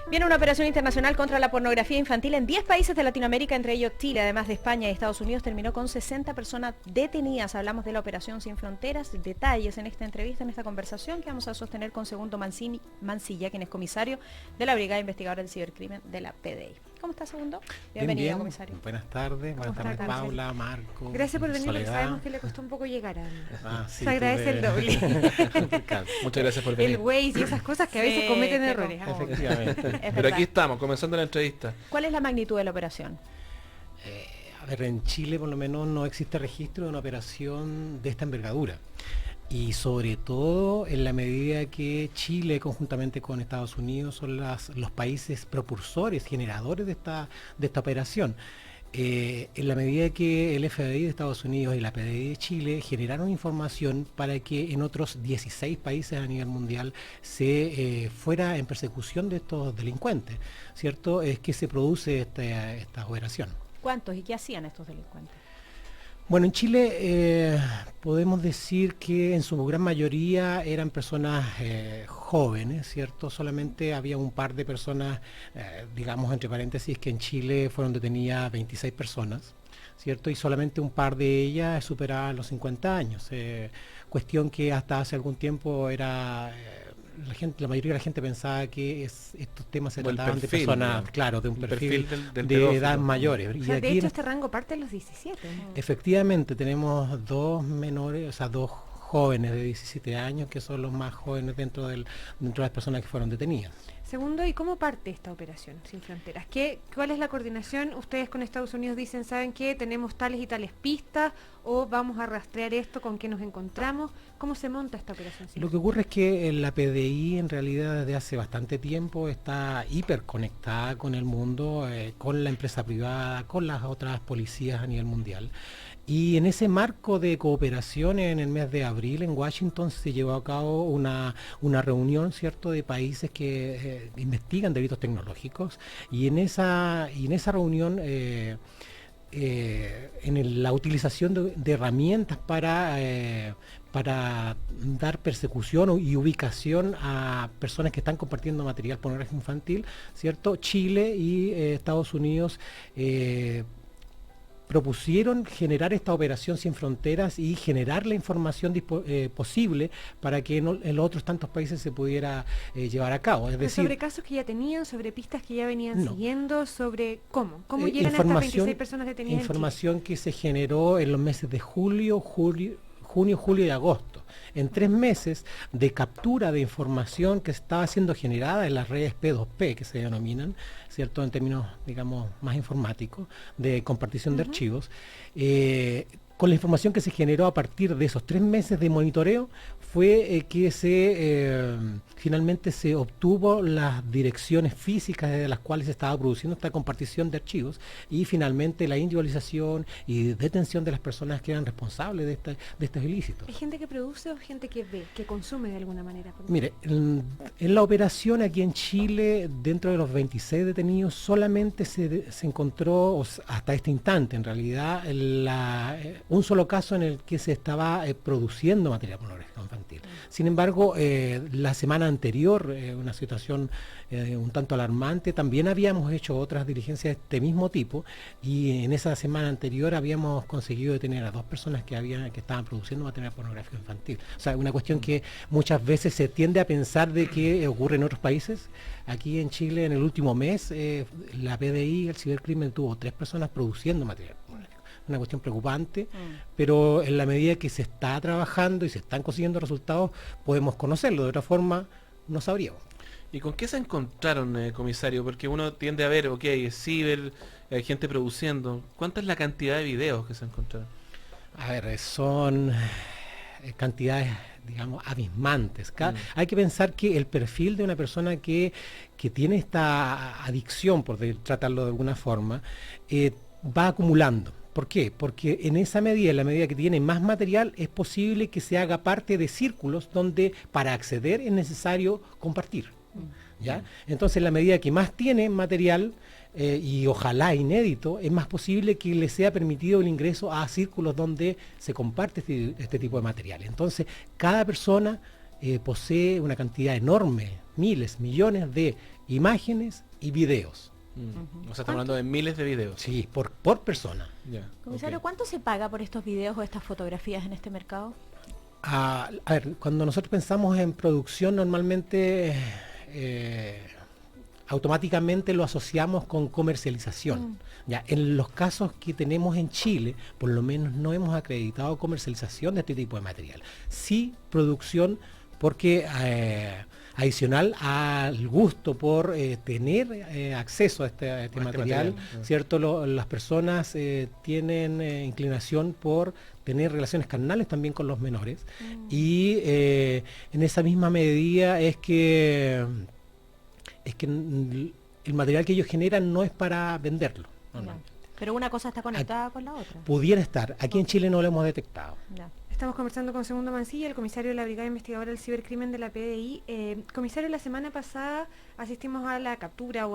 Viene una operación internacional contra la pornografía infantil en 10 países de Latinoamérica, entre ellos Chile, además de España y Estados Unidos. Terminó con 60 personas detenidas. Hablamos de la Operación Sin Fronteras. Detalles en esta entrevista, en esta conversación que vamos a sostener con Segundo Mancilla, quien es comisario de la Brigada Investigadora del Cibercrimen de la PDI. ¿Cómo está, Segundo? Bienvenido, bien. Comisario. Buenas tardes Paula, Marco. Gracias por venir, porque Soledad. sabemos que le costó un poco llegar a... Sí, Se agradece el doble. Muchas gracias por venir. El Waze y esas cosas que a veces cometen qué errores. Efectivamente. Pero aquí estamos, comenzando la entrevista. ¿Cuál es la magnitud de la operación? A ver, en Chile por lo menos no existe registro de una operación de esta envergadura. Y sobre todo en la medida que Chile, conjuntamente con Estados Unidos, son los países propulsores, generadores de esta operación. En la medida que el FBI de Estados Unidos y la PDI de Chile generaron información para que en otros 16 países a nivel mundial se fuera en persecución de estos delincuentes, ¿cierto? Es que se produce esta operación. ¿Cuántos y qué hacían estos delincuentes? Bueno, en Chile podemos decir que en su gran mayoría eran personas jóvenes, ¿cierto? Solamente había un par de personas, digamos entre paréntesis, que en Chile fueron detenidas 26 personas, ¿cierto? Y solamente un par de ellas superaban los 50 años. Cuestión que hasta hace algún tiempo era... La mayoría de la gente pensaba que estos temas se trataban de personas, claro, de un perfil de edad mayores. O Y sea, de aquí hecho, este rango parte de los 17. efectivamente tenemos dos menores, o sea, dos jóvenes de 17 años que son los más jóvenes dentro de las personas que fueron detenidas. Segundo, ¿y cómo parte esta operación Sin Fronteras? ¿Cuál es la coordinación? Ustedes con Estados Unidos dicen, ¿saben qué? Tenemos tales y tales pistas, o vamos a rastrear esto, ¿con qué nos encontramos? ¿Cómo se monta esta operación Sin Lo que ocurre es que la PDI en realidad desde hace bastante tiempo está hiperconectada con el mundo, con la empresa privada, con las otras policías a nivel mundial. Y en ese marco de cooperación, en el mes de abril en Washington se llevó a cabo una reunión, ¿cierto?, de países que investigan delitos tecnológicos, y en esa reunión la utilización de herramientas para dar persecución y ubicación a personas que están compartiendo material pornográfico infantil, ¿cierto? Chile y Estados Unidos propusieron generar esta operación Sin Fronteras y generar la información posible para que en los otros tantos países se pudiera llevar a cabo. Es decir, sobre casos que ya tenían, sobre pistas que ya venían siguiendo, sobre cómo llegan a estas 26 personas detenidas. Información que se generó en los meses de junio, julio y agosto. En 3 meses de captura de información que estaba siendo generada en las redes P2P, que se denominan, ¿cierto?, en términos, digamos, más informáticos, de compartición de archivos, con la información que se generó a partir de esos 3 meses de monitoreo, fue que finalmente se obtuvo las direcciones físicas desde las cuales se estaba produciendo esta compartición de archivos, y finalmente la individualización y detención de las personas que eran responsables de estos ilícitos. ¿Es gente que produce o gente que ve, que consume de alguna manera? Mire, en la operación aquí en Chile, dentro de los 26 detenidos, solamente se encontró, hasta este instante en realidad, un solo caso en el que se estaba produciendo material pornográfico infantil. Sin embargo, la semana anterior, una situación un tanto alarmante, también habíamos hecho otras diligencias de este mismo tipo, y en esa semana anterior habíamos conseguido detener a 2 personas que estaban produciendo material pornográfico infantil. O sea, una cuestión que muchas veces se tiende a pensar de que ocurre en otros países. Aquí en Chile, en el último mes, la PDI, el cibercrimen, tuvo 3 personas produciendo material pornográfico. Una cuestión preocupante, pero en la medida que se está trabajando y se están consiguiendo resultados, podemos conocerlo. De otra forma, no sabríamos. ¿Y con qué se encontraron, comisario? Porque uno tiende a ver, es ciber, hay gente produciendo. ¿Cuánta es la cantidad de videos que se encontraron? A ver, son cantidades, digamos, abismantes. Hay que pensar que el perfil de una persona que tiene esta adicción, por tratarlo de alguna forma, va acumulando. ¿Por qué? Porque en esa medida, en la medida que tiene más material, es posible que se haga parte de círculos donde para acceder es necesario compartir, ¿ya? Entonces, en la medida que más tiene material, y ojalá inédito, es más posible que le sea permitido el ingreso a círculos donde se comparte este tipo de material. Entonces, cada persona posee una cantidad enorme, miles, millones de imágenes y videos. O sea, estamos hablando de miles de videos. Sí, por persona. Ya, Comisario, ok. ¿cuánto se paga por estos videos o estas fotografías en este mercado? A ver, cuando nosotros pensamos en producción, normalmente automáticamente lo asociamos con comercialización. Ya, en los casos que tenemos en Chile, por lo menos no hemos acreditado comercialización de este tipo de material. Sí producción, porque adicional al gusto por tener acceso a este material, ¿cierto? Las personas tienen inclinación por tener relaciones carnales también con los menores, y en esa misma medida es que el material que ellos generan no es para venderlo. Normalmente. Pero una cosa está conectada con la otra. Pudiera estar. Aquí en Chile no lo hemos detectado. Ya. Estamos conversando con Segundo Mancilla, el comisario de la Brigada Investigadora del Cibercrimen de la PDI. Comisario, la semana pasada asistimos a la captura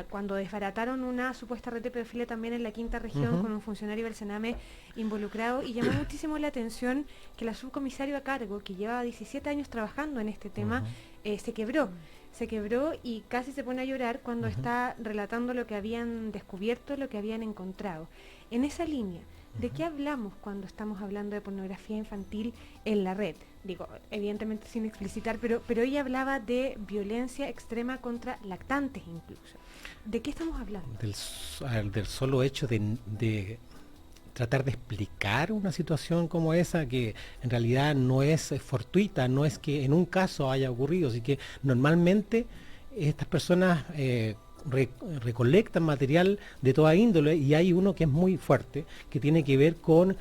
cuando desbarataron una supuesta red de pedofilia también en la quinta región, con un funcionario del Sename involucrado, y llamó muchísimo la atención que la subcomisario a cargo, que llevaba 17 años trabajando en este tema, se quebró y casi se pone a llorar cuando está relatando lo que habían descubierto, lo que habían encontrado. En esa línea, ¿de qué hablamos cuando estamos hablando de pornografía infantil en la red? Digo, evidentemente sin explicitar, pero ella hablaba de violencia extrema contra lactantes incluso. ¿De qué estamos hablando? Del solo hecho de tratar de explicar una situación como esa, que en realidad no es fortuita, no es que en un caso haya ocurrido, así que normalmente estas personas recolectan material de toda índole, y hay uno que es muy fuerte, que tiene que ver con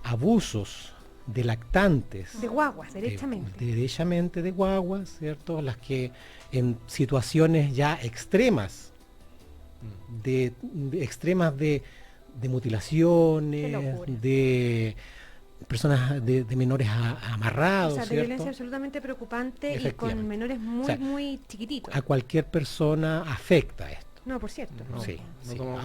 abusos de lactantes. De guaguas, derechamente. Derechamente de guaguas, ¿cierto? Las que en situaciones ya extremas, extremas de mutilaciones, de personas de menores amarrados, O sea, de ¿cierto? violencia absolutamente preocupante y con Efectivamente. menores muy, O sea, muy chiquititos. A cualquier persona afecta esto. No, por cierto. No, Sí, no sí. como-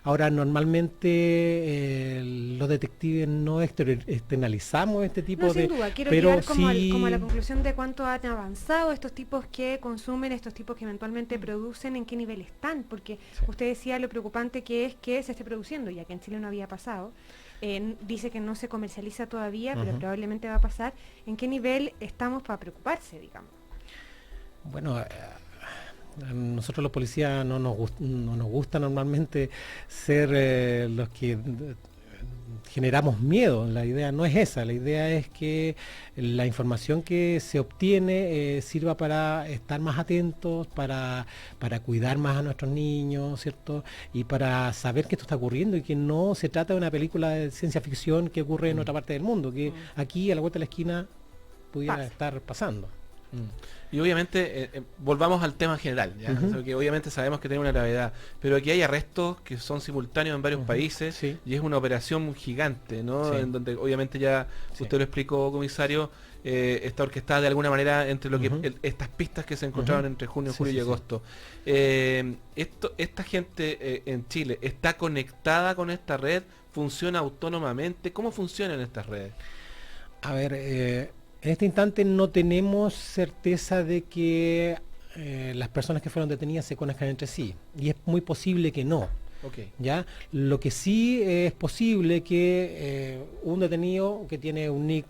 Ahora normalmente los detectives no externalizamos este tipo No, de... sin duda, quiero pero llegar como, sí, como a la conclusión de cuánto han avanzado estos tipos que consumen, estos tipos que eventualmente producen, en qué nivel están, porque usted decía lo preocupante que es que se esté produciendo, ya que en Chile no había pasado. Dice que no se comercializa todavía, pero probablemente va a pasar. ¿En qué nivel estamos para preocuparse, digamos? Bueno, a nosotros los policías no nos gusta normalmente ser los que generamos miedo. La idea no es esa, la idea es que la información que se obtiene sirva para estar más atentos, para cuidar más a nuestros niños, ¿cierto? Y para saber que esto está ocurriendo y que no se trata de una película de ciencia ficción que ocurre en otra parte del mundo, que aquí a la vuelta de la esquina pudiera estar pasando. Y obviamente, volvamos al tema general, ¿ya? O sea, que obviamente sabemos que tiene una gravedad, pero aquí hay arrestos que son simultáneos en varios países, Sí. y es una operación gigante, ¿no? Sí. En donde obviamente ya Sí. usted lo explicó, comisario, está orquestada de alguna manera entre lo que estas pistas que se encontraron entre junio, Sí, julio sí, y sí. agosto. Esta gente en Chile está conectada con esta red, funciona autónomamente. ¿Cómo funcionan estas redes? A ver, en este instante no tenemos certeza de que las personas que fueron detenidas se conozcan entre sí, y es muy posible que no. Ok. ¿Ya? Lo que sí es posible que un detenido que tiene un nick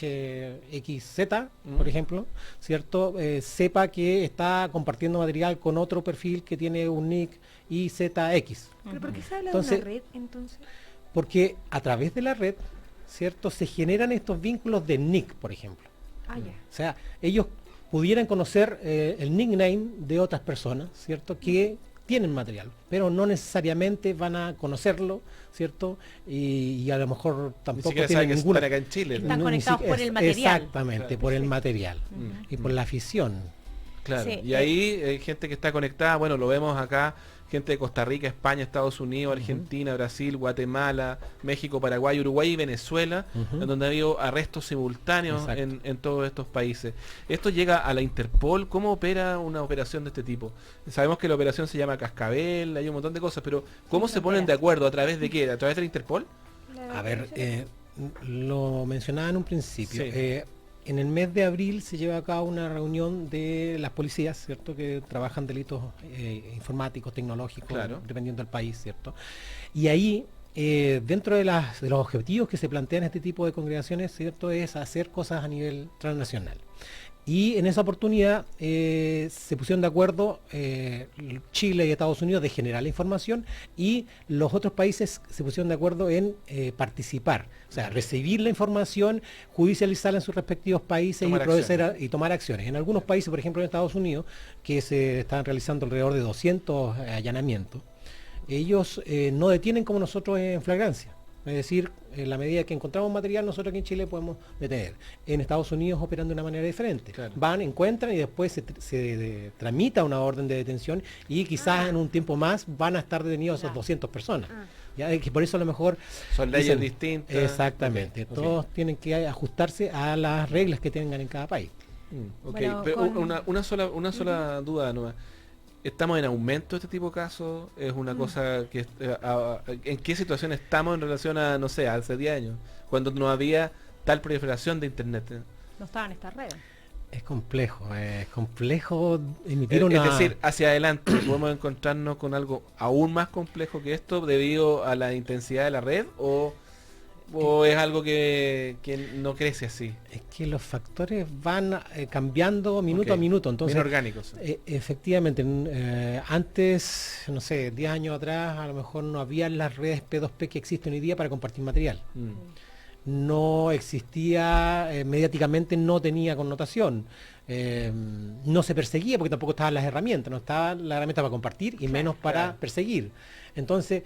JHXZ, por ejemplo, ¿cierto? Sepa que está compartiendo material con otro perfil que tiene un nick IZX. ¿Pero por qué se habla Entonces, de una red, entonces? Porque a través de la red, ¿cierto? Se generan estos vínculos de nick, por ejemplo. Ah, ya. O sea, ellos pudieran conocer el nickname de otras personas, ¿cierto? Que tienen material, pero no necesariamente van a conocerlo, ¿cierto? Y a lo mejor Ni tampoco siquiera tienen saben que ninguna... están acá en Chile. Están ni conectados por el material. Exactamente, Claro. por el material Mm. y por la afición. Claro, Sí, y ahí gente que está conectada, bueno, lo vemos acá, gente de Costa Rica, España, Estados Unidos, Argentina, Brasil, Guatemala, México, Paraguay, Uruguay y Venezuela, en donde ha habido arrestos simultáneos en todos estos países. Esto llega a la Interpol. ¿Cómo opera una operación de este tipo? Sabemos que la operación se llama Cascabel, hay un montón de cosas, pero ¿cómo se ponen de acuerdo? ¿A través de qué? ¿A través de la Interpol? A ver, Lo mencionaba en un principio. Sí. En el mes de abril se lleva a cabo una reunión de las policías, ¿cierto? Que trabajan delitos informáticos, tecnológicos, Claro. dependiendo del país, ¿cierto? Y ahí, dentro de los objetivos que se plantean en este tipo de congregaciones, ¿cierto? Es hacer cosas a nivel transnacional. Y en esa oportunidad se pusieron de acuerdo Chile y Estados Unidos de generar la información, y los otros países se pusieron de acuerdo en participar, o sea, recibir la información, judicializarla en sus respectivos países y tomar acciones. En algunos países, por ejemplo en Estados Unidos, que se están realizando alrededor de 200 allanamientos, ellos no detienen como nosotros en flagrancia. Es decir, en la medida que encontramos material, nosotros aquí en Chile podemos detener. En Estados Unidos operan de una manera diferente. Claro. Van, encuentran y después se tramita una orden de detención, y quizás en un tiempo más van a estar detenidos esas 200 personas. Ya, que por eso a lo mejor Son leyes distintas. Exactamente. Ok. Todos tienen que ajustarse a las reglas que tengan en cada país. Ok, Bueno, pero con- una sola duda nomás. ¿Estamos en aumento de este tipo de casos? ¿Es una cosa que... ¿en qué situación estamos en relación a, no sé, hace 10 años? Cuando no había tal proliferación de Internet. No estaban estas redes. Es complejo emitir una... Es decir, hacia adelante podemos encontrarnos con algo aún más complejo que esto debido a la intensidad de la red, o es algo que no crece así. Es que los factores van cambiando minuto Ok. a minuto, entonces Bien orgánicos. efectivamente, antes, no sé, 10 años atrás, a lo mejor no había las redes P2P que existen hoy día para compartir material. No existía, mediáticamente no tenía connotación. No se perseguía porque tampoco estaban las herramientas, no estaba la herramienta para compartir y menos para Claro. perseguir. Entonces,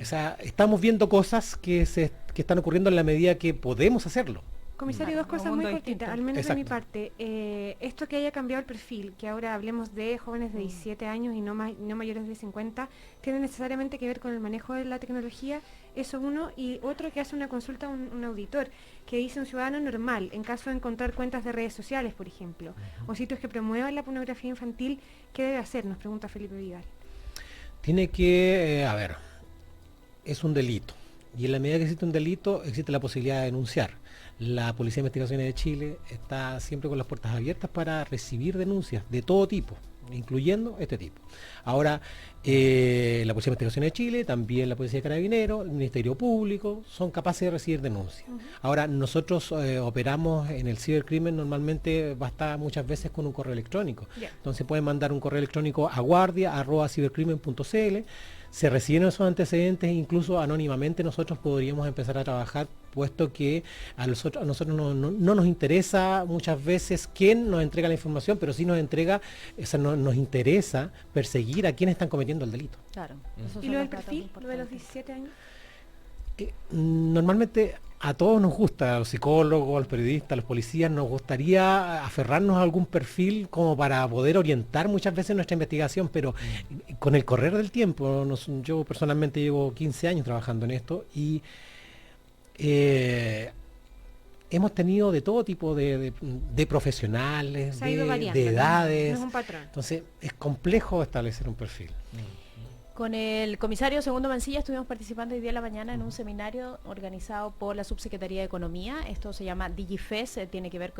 o sea, estamos viendo cosas que están ocurriendo en la medida que podemos hacerlo. Comisario, Claro, dos cosas un muy mundo cortitas, distinto. al menos de mi Exacto. parte. Esto que haya cambiado el perfil, que ahora hablemos de jóvenes de 17 años y no mayores de 50, tiene necesariamente que ver con el manejo de la tecnología, eso uno, y otro que hace una consulta a un auditor, que dice un ciudadano normal, en caso de encontrar cuentas de redes sociales, por ejemplo, o sitios que promuevan la pornografía infantil, ¿qué debe hacer? Nos pregunta Felipe Vidal. Tiene que, es un delito. Y en la medida que existe un delito, existe la posibilidad de denunciar. La Policía de Investigaciones de Chile está siempre con las puertas abiertas para recibir denuncias de todo tipo, incluyendo este tipo. Ahora, la Policía de Investigaciones de Chile, también la Policía de Carabineros, el Ministerio Público, son capaces de recibir denuncias. Ahora, nosotros operamos en el cibercrimen, normalmente basta muchas veces con un correo electrónico. Ya. Entonces pueden mandar un correo electrónico a guardia@cibercrimen.cl. Se reciben esos antecedentes, incluso anónimamente nosotros podríamos empezar a trabajar, puesto que a nosotros no nos interesa muchas veces quién nos entrega la información, pero sí nos interesa perseguir a quienes están cometiendo el delito. Claro. esos ¿Y son lo del los datos perfil? ¿Lo de los importantes. 17 años? Normalmente a todos nos gusta, a los psicólogos, a los periodistas, a los policías, nos gustaría aferrarnos a algún perfil como para poder orientar muchas veces nuestra investigación, pero con el correr del tiempo, yo personalmente llevo 15 años trabajando en esto, y hemos tenido de todo tipo de profesionales, Se ha ido variando, de ¿no? edades, No es un patrón. entonces es complejo establecer un perfil. Con el comisario Segundo Mancilla estuvimos participando hoy día en la mañana en un seminario organizado por la Subsecretaría de Economía. Esto se llama DigiFest, tiene que ver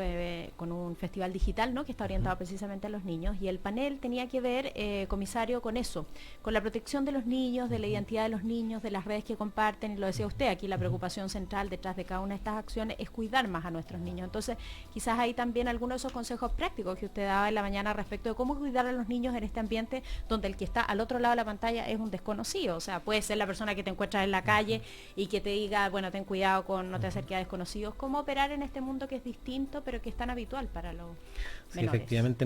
con un festival digital, ¿no?, que está orientado precisamente a los niños. Y el panel tenía que ver, comisario, con eso, con la protección de los niños, de la identidad de los niños, de las redes que comparten. Y lo decía usted, aquí la preocupación central detrás de cada una de estas acciones es cuidar más a nuestros niños. Entonces, quizás hay también algunos de esos consejos prácticos que usted daba en la mañana respecto de cómo cuidar a los niños en este ambiente donde el que está al otro lado de la pantalla es un desconocido. O sea, puede ser la persona que te encuentras en la calle y que te diga, bueno, ten cuidado con no te acerques a desconocidos. ¿Cómo operar en este mundo que es distinto pero que es tan habitual para los Sí, menores? efectivamente,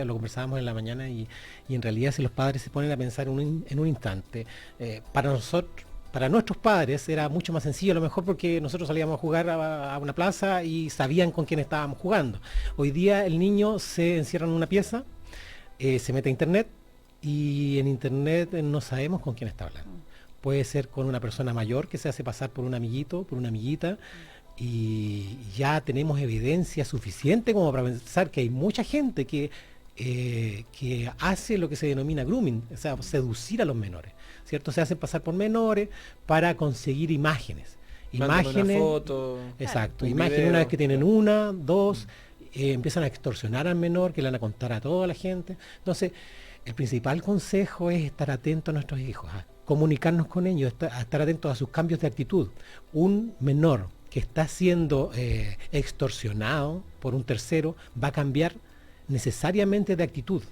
lo conversábamos en la mañana, y en realidad si los padres se ponen a pensar en un instante, para nuestros padres era mucho más sencillo a lo mejor porque nosotros salíamos a jugar a una plaza y sabían con quién estábamos jugando. Hoy día el niño se encierra en una pieza, se mete a internet, y en internet no sabemos con quién está hablando. Puede ser con una persona mayor que se hace pasar por un amiguito, por una amiguita, y ya tenemos evidencia suficiente como para pensar que hay mucha gente que que hace lo que se denomina grooming, o sea, seducir a los menores, ¿cierto? Se hacen pasar por menores para conseguir imágenes. Mandan una foto, exacto, un imágenes video. una vez que tienen una, dos, empiezan a extorsionar al menor, que le van a contar a toda la gente. Entonces, el principal consejo es estar atento a nuestros hijos, a comunicarnos con ellos, a estar atentos a sus cambios de actitud. Un menor que está siendo extorsionado por un tercero va a cambiar necesariamente de actitud,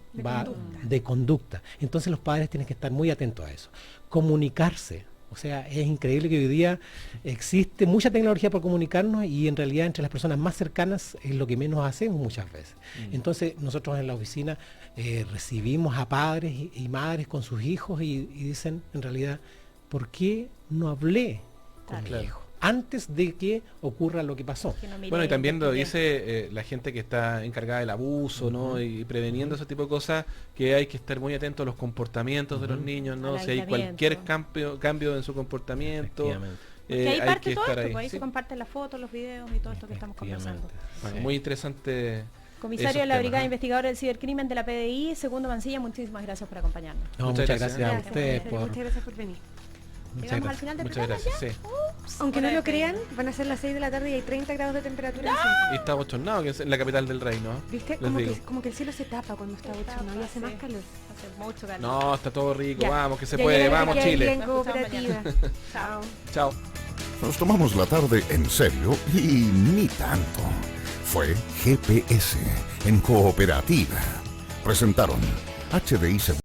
de conducta. Entonces los padres tienen que estar muy atentos a eso. Comunicarse. O sea, es increíble que hoy día existe mucha tecnología para comunicarnos y en realidad entre las personas más cercanas es lo que menos hacemos muchas veces. Entonces nosotros en la oficina recibimos a padres y madres con sus hijos y dicen en realidad, ¿por qué no hablé con mi hijo antes de que ocurra lo que pasó? Bueno, y también lo dice la gente que está encargada del abuso, ¿no? Y preveniendo ese tipo de cosas, que hay que estar muy atento a los comportamientos de los niños, ¿no? Si hay cualquier cambio en su comportamiento, que ahí hay parte que todo estar esto, ahí. pues ahí Sí. se comparten las fotos, los videos y todo esto que estamos conversando. Bueno, muy interesante. Comisario esos de la temas, Brigada ¿eh? Investigadora del Cibercrimen de la PDI, Segundo Mancilla, muchísimas gracias por acompañarnos. No, Muchas muchas gracias. gracias a ustedes Muchas gracias por venir. Llegamos al final del Muchas programa gracias. ya. Sí. Aunque no Hora lo de crean, despedirnos. van a ser las 6 de la tarde y hay 30 grados de temperatura. en Y está bochornado, que es en la capital del reino. ¿Viste? Les Como que el cielo se tapa cuando está bochornado y hace más calor. Hace mucho calor. No, está todo rico, Ya. vamos, que se Ya puede, llegaré vamos aquí Chile. en cooperativa. Chao. Chao. Nos tomamos la tarde en serio y ni tanto. Fue GPS en Cooperativa. Presentaron HDI